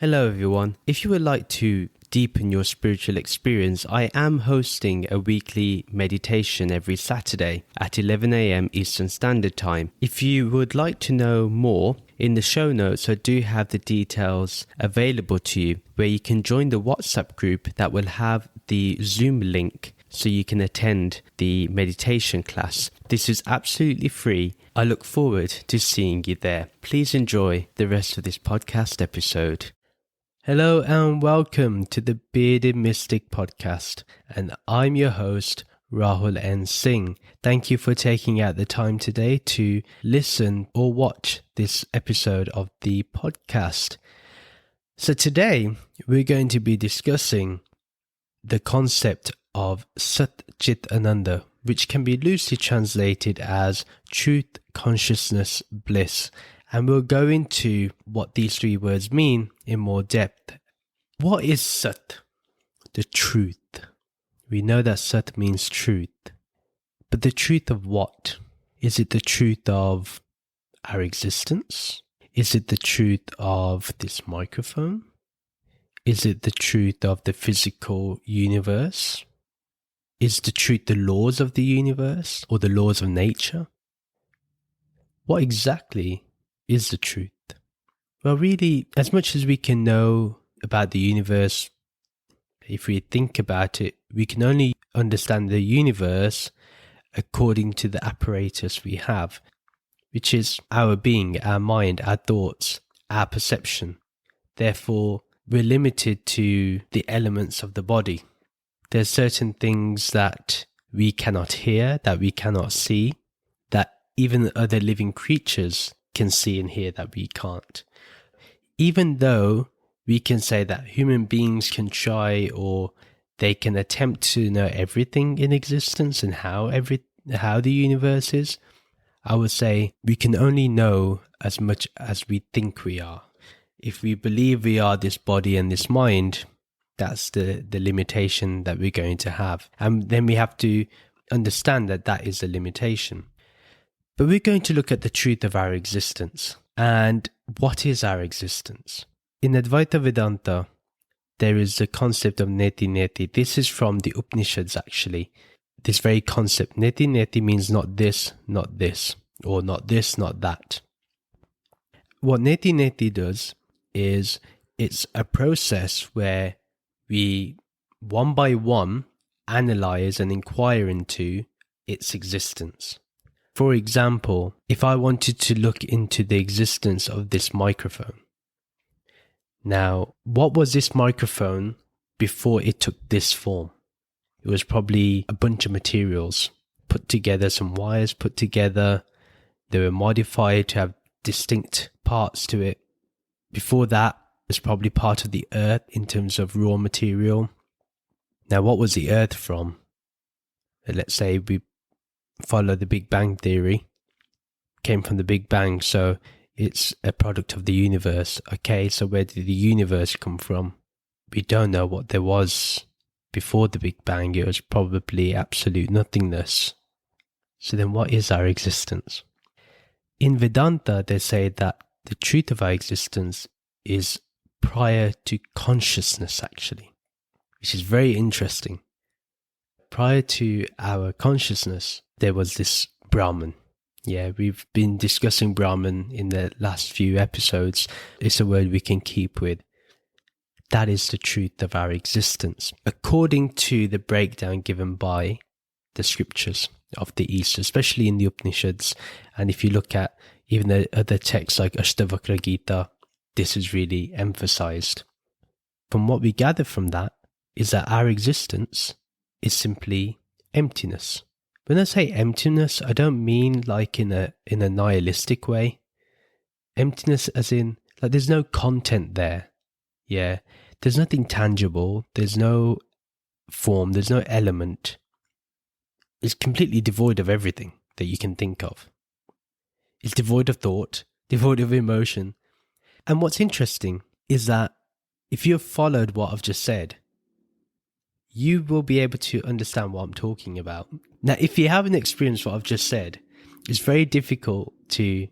Hello everyone. If you would like to deepen your spiritual experience, I am hosting a weekly meditation every Saturday at 11 a.m. Eastern Standard Time. If you would like to know more, in the show notes I do have the details available to you where you can join the WhatsApp group that will have the Zoom link so you can attend the meditation class. This is absolutely free. I look forward to seeing you there. Please enjoy the rest of this podcast episode. Hello and welcome to the Bearded Mystic podcast, and I'm your host, Rahul N. Singh. Thank you for taking out the time today to listen or watch this episode of the podcast. So today we're going to be discussing the concept of Sat Chit Ananda, which can be loosely translated as truth, consciousness, bliss. And we'll go into what these three words mean in more depth. What is Sat? The truth. We know that Sat means truth. But the truth of what? Is it the truth of our existence? Is it the truth of this microphone? Is it the truth of the physical universe? Is the truth the laws of the universe or the laws of nature? What exactly is the truth? Well, really, as much as we can know about the universe, if we think about it, we can only understand the universe according to the apparatus we have, which is our being, our mind, our thoughts, our perception. Therefore, we're limited to the elements of the body. There's certain things that we cannot hear, that we cannot see, that even other living creatures can see and hear that we can't. Even though we can say that human beings can try or they can attempt to know everything in existence and how the universe is, I would say we can only know as much as we think we are. If we believe we are this body and this mind, that's the limitation that we're going to have. And then we have to understand that that is a limitation. But we're going to look at the truth of our existence. And what is our existence? In Advaita Vedanta, there is a concept of neti neti. This is from the Upanishads actually. This very concept, neti neti, means not this, or not this, not that. What neti neti does is it's a process where we, one by one, analyze and inquire into its existence. For example, if I wanted to look into the existence of this microphone. Now, what was this microphone before it took this form? It was probably a bunch of materials put together, some wires put together. They were modified to have distinct parts to it. Before that, it was probably part of the earth in terms of raw material. Now, what was the earth from? Let's say we follow the Big Bang theory, came from the Big Bang, so it's a product of the universe. Okay, so where did the universe come from? We don't know what there was before the Big Bang. It was probably absolute nothingness. So then what is our existence? In Vedanta, they say that the truth of our existence is prior to consciousness actually, which is very interesting. Prior to our consciousness, there was this Brahman. Yeah, we've been discussing Brahman in the last few episodes. It's a word we can keep with. That is the truth of our existence, according to the breakdown given by the scriptures of the East, especially in the Upanishads. And if you look at even the other texts like Ashtavakra Gita, this is really emphasized. From what we gather from that is that our existence is simply emptiness. When I say emptiness, I don't mean like in a nihilistic way. Emptiness as in, like, there's no content there. Yeah, there's nothing tangible. There's no form. There's no element. It's completely devoid of everything that you can think of. It's devoid of thought, devoid of emotion. And what's interesting is that if you've followed what I've just said, you will be able to understand what I'm talking about. Now, if you haven't experienced what I've just said, it's very difficult to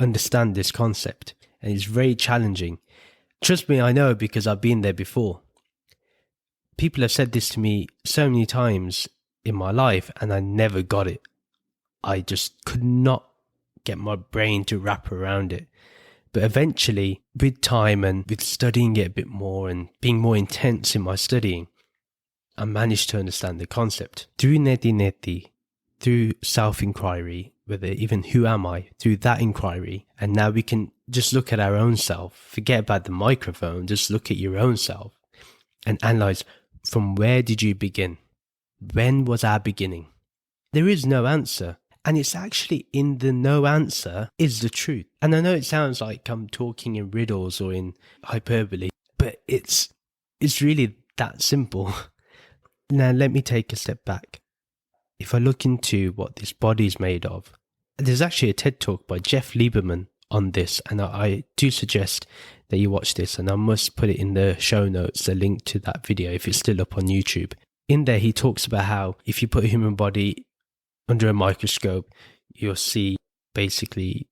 understand this concept, and it's very challenging. Trust me, I know, because I've been there before. People have said this to me so many times in my life, and I never got it. I just could not get my brain to wrap around it. But eventually, with time and with studying it a bit more and being more intense in my studying, I managed to understand the concept. Through neti neti, through self-inquiry, whether even who am I, through that inquiry, and now we can just look at our own self, forget about the microphone, just look at your own self and analyze, from where did you begin? When was our beginning? There is no answer. And it's actually in the no answer is the truth. And I know it sounds like I'm talking in riddles or in hyperbole, but it's really that simple. Now, let me take a step back. If I look into what this body is made of, there's actually a TED Talk by Jeff Lieberman on this, and I do suggest that you watch this, and I must put it in the show notes, the link to that video if it's still up on YouTube. In there, he talks about how if you put a human body under a microscope, you'll see basically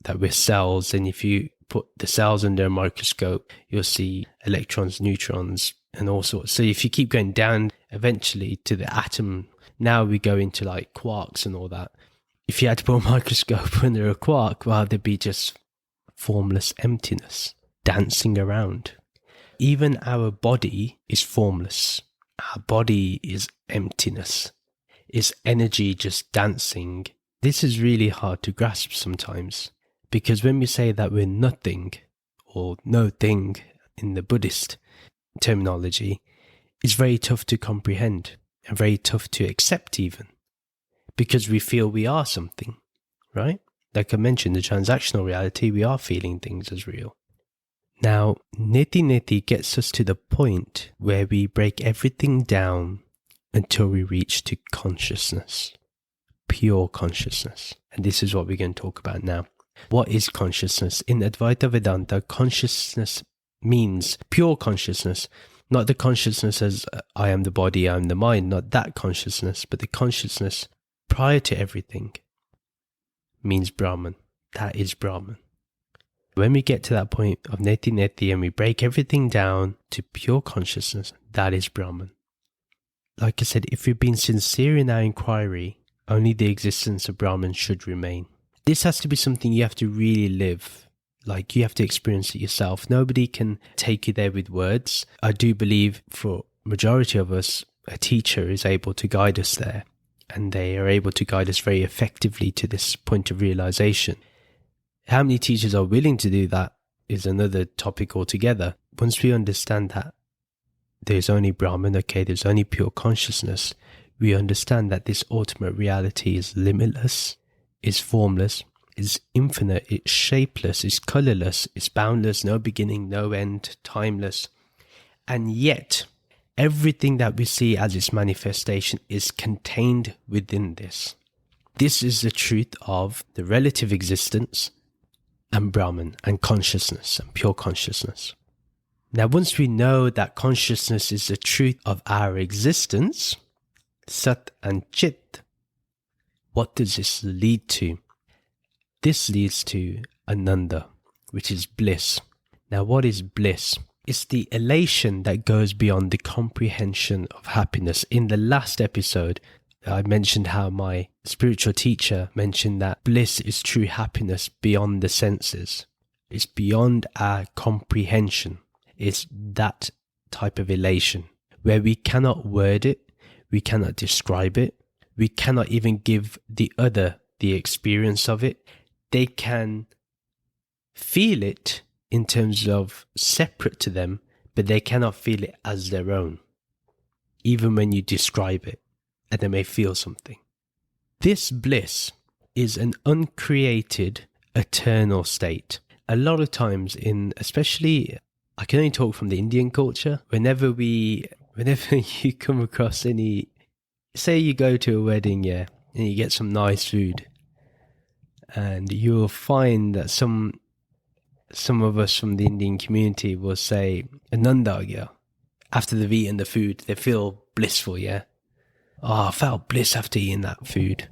that we're cells, and if you put the cells under a microscope, you'll see electrons, neutrons, and all sorts. So if you keep going down eventually to the atom, now we go into like quarks and all that. If you had to put a microscope under a quark, well, there'd be just formless emptiness dancing around. Even our body is formless. Our body is emptiness. Is energy just dancing? This is really hard to grasp sometimes, because when we say that we're nothing or no thing in the Buddhist terminology, it's very tough to comprehend and very tough to accept even, because we feel we are something, right? Like I mentioned, the transactional reality, we are feeling things as real. Now, neti neti gets us to the point where we break everything down until we reach to consciousness, pure consciousness. And this is what we're going to talk about now. What is consciousness? In Advaita Vedanta, consciousness means pure consciousness, not the consciousness as I am the body, I am the mind, not that consciousness, but the consciousness prior to everything means Brahman. That is Brahman. When we get to that point of neti neti and we break everything down to pure consciousness, that is Brahman. Like I said, if we've been sincere in our inquiry, only the existence of Brahman should remain. This has to be something you have to really live. Like, you have to experience it yourself. Nobody can take you there with words. I do believe for majority of us, a teacher is able to guide us there. And they are able to guide us very effectively to this point of realization. How many teachers are willing to do that is another topic altogether. Once we understand that there's only Brahman, okay, there's only pure consciousness, we understand that this ultimate reality is limitless, is formless, is infinite, it's shapeless, it's colorless, it's boundless, no beginning, no end, timeless. And yet, everything that we see as its manifestation is contained within this. This is the truth of the relative existence and Brahman and consciousness and pure consciousness. Now, once we know that consciousness is the truth of our existence, Sat and Chit, what does this lead to? This leads to Ananda, which is bliss. Now, what is bliss? It's the elation that goes beyond the comprehension of happiness. In the last episode, I mentioned how my spiritual teacher mentioned that bliss is true happiness beyond the senses. It's beyond our comprehension. It's that type of elation where we cannot word it, we cannot describe it, we cannot even give the other the experience of it. They can feel it in terms of separate to them, but they cannot feel it as their own, even when you describe it, and they may feel something. This bliss is an uncreated, eternal state. A lot of times especially, I can only talk from the Indian culture, whenever you come across say you go to a wedding, yeah, and you get some nice food, and you'll find that some of us from the Indian community will say, Ananda, yeah. After they've eaten the food, they feel blissful, yeah. Oh, I felt bliss after eating that food.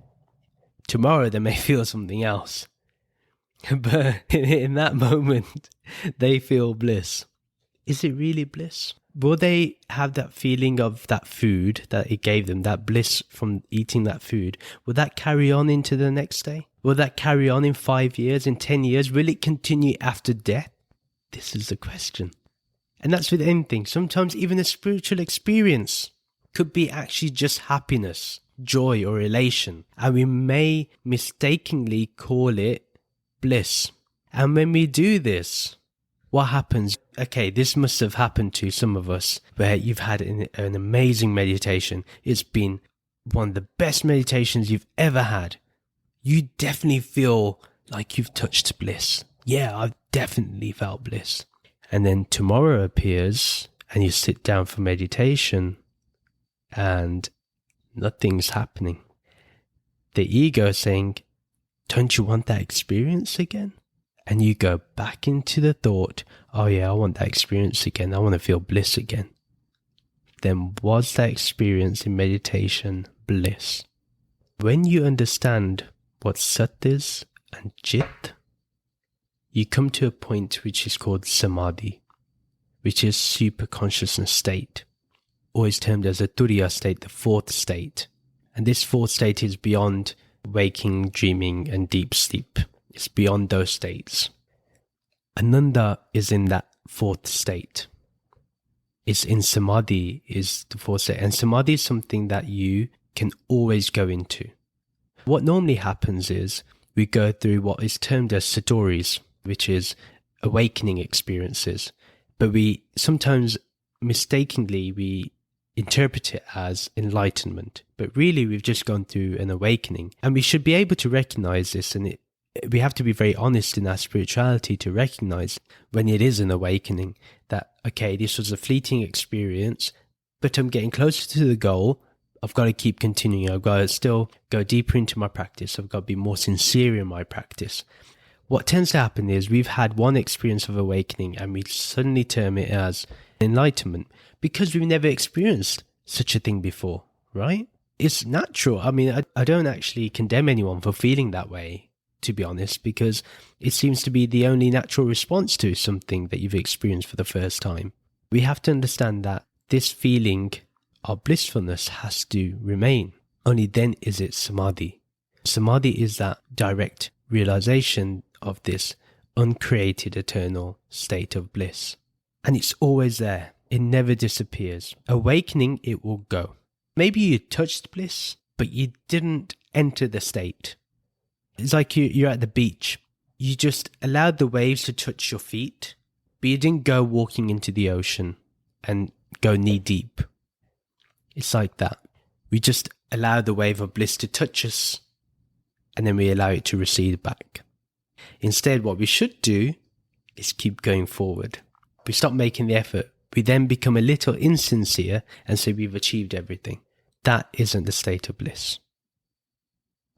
Tomorrow they may feel something else. But in that moment, they feel bliss. Is it really bliss? Will they have that feeling of that food that it gave them, that bliss from eating that food? Will that carry on into the next day? Will that carry on in 5 years, in 10 years? Will it continue after death? This is the question. And that's with anything. Sometimes even a spiritual experience could be actually just happiness, joy, or elation. And we may mistakenly call it bliss. And when we do this, what happens? Okay, this must have happened to some of us where you've had an amazing meditation. It's been one of the best meditations you've ever had. You definitely feel like you've touched bliss. Yeah, I've definitely felt bliss. And then tomorrow appears and you sit down for meditation and nothing's happening. The ego is saying, don't you want that experience again? And you go back into the thought, oh yeah, I want that experience again. I want to feel bliss again. Then was that experience in meditation bliss? When you understand what Sat is and Chit, you come to a point which is called Samadhi, which is super consciousness state, always termed as a Turiya state, the fourth state. And this fourth state is beyond waking, dreaming, and deep sleep. It's beyond those states. Ananda is in that fourth state. It's in Samadhi is the fourth state. And Samadhi is something that you can always go into. What normally happens is we go through what is termed as satori's, which is awakening experiences. But we sometimes mistakenly we interpret it as enlightenment. But really we've just gone through an awakening. And we should be able to recognize this, and we have to be very honest in our spirituality to recognize when it is an awakening that, okay, this was a fleeting experience, but I'm getting closer to the goal. I've got to keep continuing. I've got to still go deeper into my practice. I've got to be more sincere in my practice. What tends to happen is we've had one experience of awakening and we suddenly term it as enlightenment because we've never experienced such a thing before, right? It's natural. I mean, I don't actually condemn anyone for feeling that way, to be honest, because it seems to be the only natural response to something that you've experienced for the first time. We have to understand that this feeling of blissfulness has to remain. Only then is it Samadhi. Samadhi is that direct realization of this uncreated eternal state of bliss. And it's always there. It never disappears. Awakening, it will go. Maybe you touched bliss, but you didn't enter the state. It's like you're at the beach. You just allowed the waves to touch your feet, but you didn't go walking into the ocean and go knee deep. It's like that. We just allow the wave of bliss to touch us, and then we allow it to recede back. Instead, what we should do is keep going forward. We stop making the effort. We then become a little insincere and say we've achieved everything. That isn't the state of bliss.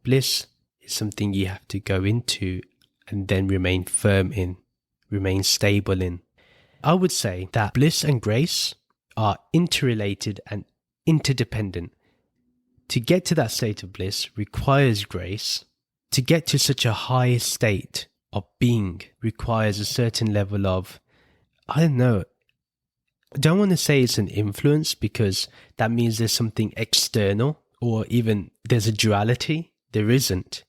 Bliss is something you have to go into and then remain firm in, remain stable in. I would say that bliss and grace are interrelated and interdependent. To get to that state of bliss requires grace. To get to such a high state of being requires a certain level of, I don't want to say it's an influence because that means there's something external or even there's a duality. There isn't.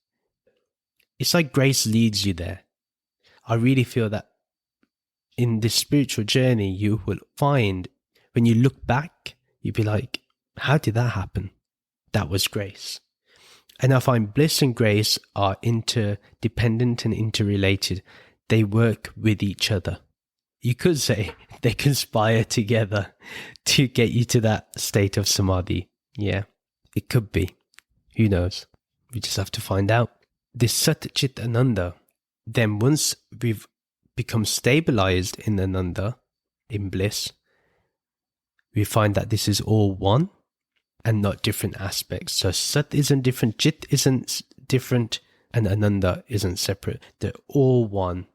It's like grace leads you there. I really feel that in this spiritual journey, you will find when you look back, you'll be like, how did that happen? That was grace. And I find bliss and grace are interdependent and interrelated. They work with each other. You could say they conspire together to get you to that state of samadhi. Yeah, it could be. Who knows? We just have to find out. This Sat Chit Ananda, then once we've become stabilized in Ananda, in bliss, we find that this is all one and not different aspects. So Sat isn't different, Chit isn't different, and Ananda isn't separate. They're all one.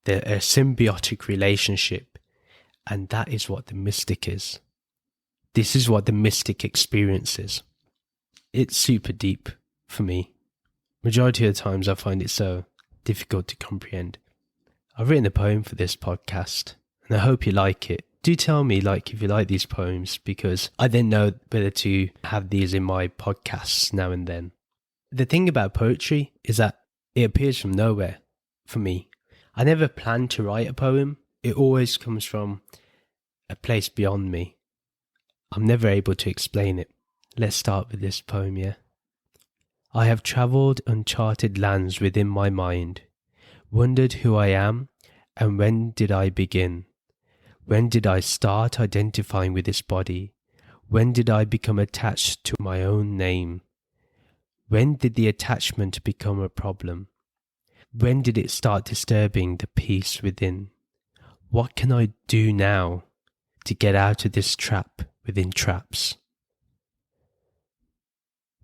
They're a symbiotic relationship. And that is what the mystic is. This is what the mystic experiences. It's super deep for me. Majority of the times I find it so difficult to comprehend. I've written a poem for this podcast and I hope you like it. Do tell me if you like these poems, because I then know whether to have these in my podcasts now and then. The thing about poetry is that it appears from nowhere for me. I never planned to write a poem. It always comes from a place beyond me. I'm never able to explain it. Let's start with this poem, yeah? I have travelled uncharted lands within my mind, wondered who I am, and when did I begin? When did I start identifying with this body? When did I become attached to my own name? When did the attachment become a problem? When did it start disturbing the peace within? What can I do now to get out of this trap within traps?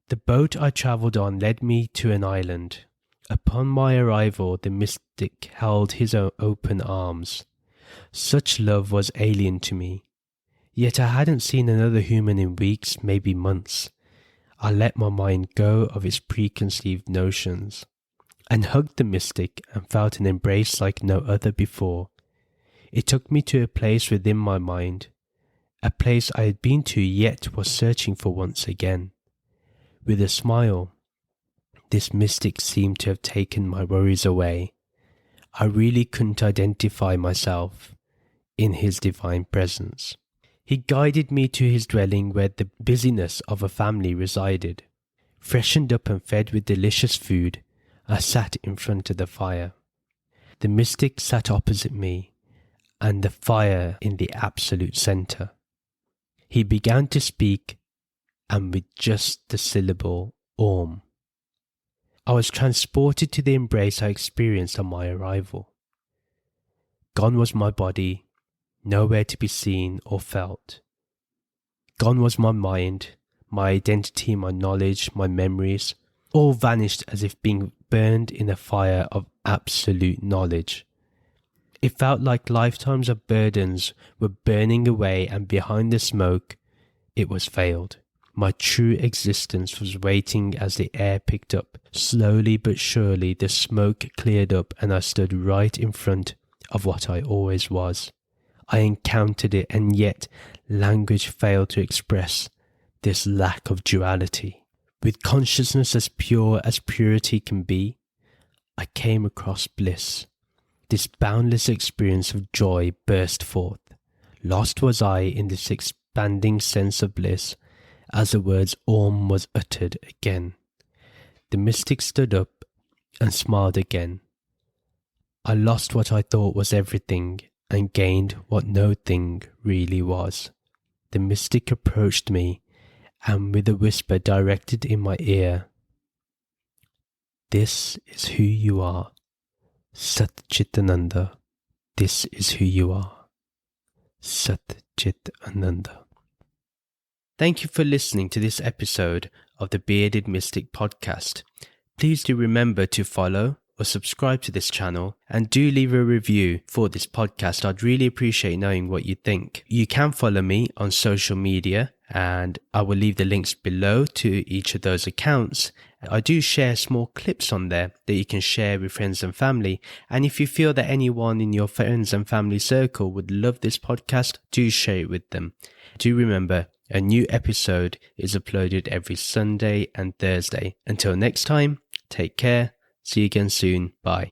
The boat I travelled on led me to an island. Upon my arrival, the mystic held his open arms. Such love was alien to me. Yet I hadn't seen another human in weeks, maybe months. I let my mind go of its preconceived notions, and hugged the mystic and felt an embrace like no other before. It took me to a place within my mind, a place I had been to yet was searching for once again. With a smile, this mystic seemed to have taken my worries away. I really couldn't identify myself in his divine presence. He guided me to his dwelling where the busyness of a family resided. Freshened up and fed with delicious food, I sat in front of the fire. The mystic sat opposite me, and the fire in the absolute centre. He began to speak, and with just the syllable Om, I was transported to the embrace I experienced on my arrival. Gone was my body, nowhere to be seen or felt. Gone was my mind, my identity, my knowledge, my memories, all vanished as if being burned in a fire of absolute knowledge. It felt like lifetimes of burdens were burning away, and behind the smoke, it was veiled. My true existence was waiting as the air picked up. Slowly but surely the smoke cleared up, and I stood right in front of what I always was. I encountered it, and yet language failed to express this lack of duality. With consciousness as pure as purity can be, I came across bliss. This boundless experience of joy burst forth. Lost was I in this expanding sense of bliss as the words Om was uttered again. The mystic stood up and smiled again. I lost what I thought was everything and gained what no thing really was. The mystic approached me and with a whisper directed in my ear, "This is who you are. Sat Chit Ananda. This is who you are. Sat Chit Ananda." Thank you for listening to this episode of the Bearded Mystic podcast. Please do remember to follow or subscribe to this channel, and do leave a review for this podcast. I'd really appreciate knowing what you think. You can follow me on social media, and I will leave the links below to each of those accounts. I do share small clips on there that you can share with friends and family. And if you feel that anyone in your friends and family circle would love this podcast, do share it with them. Do remember, a new episode is uploaded every Sunday and Thursday. Until next time, take care. See you again soon. Bye.